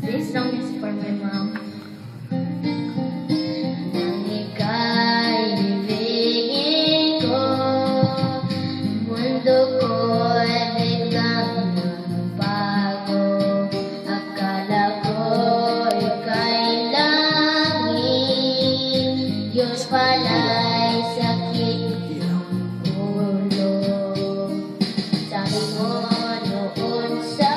This song is for my mom. Nang ika'y ibigin ko, mundo ko'y biglang nagbago. Akala ko ika'y langit, Diyos pala'y sakit ng ulo. Sabi mo noon sa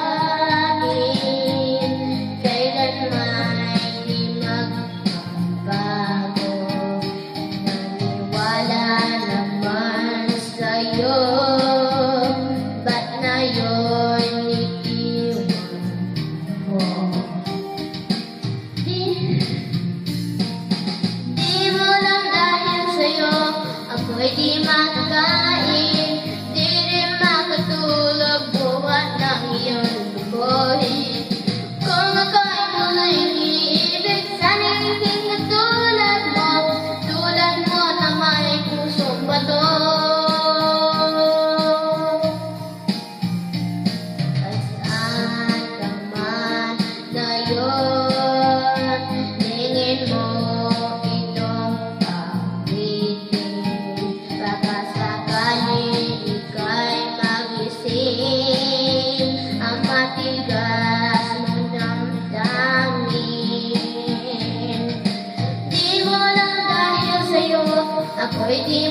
akin, kailanman di magbabago. Naniwala naman sa'yo, ba't ngayon iniwan mo? Di mo lang dahil sa'yo, ako'y di makakain, di rin makatulog buhat ng iyong lubuhin. Kung ako'y tunay iniibig, sana'y hindi katulad mo na may pusong bato. Saan ka man ngayon, tingin mo itong awitin. Baka sakaling ika'y magising, ang matigas mo damdamin. Di mo lang dahil sa'yo, ako'y di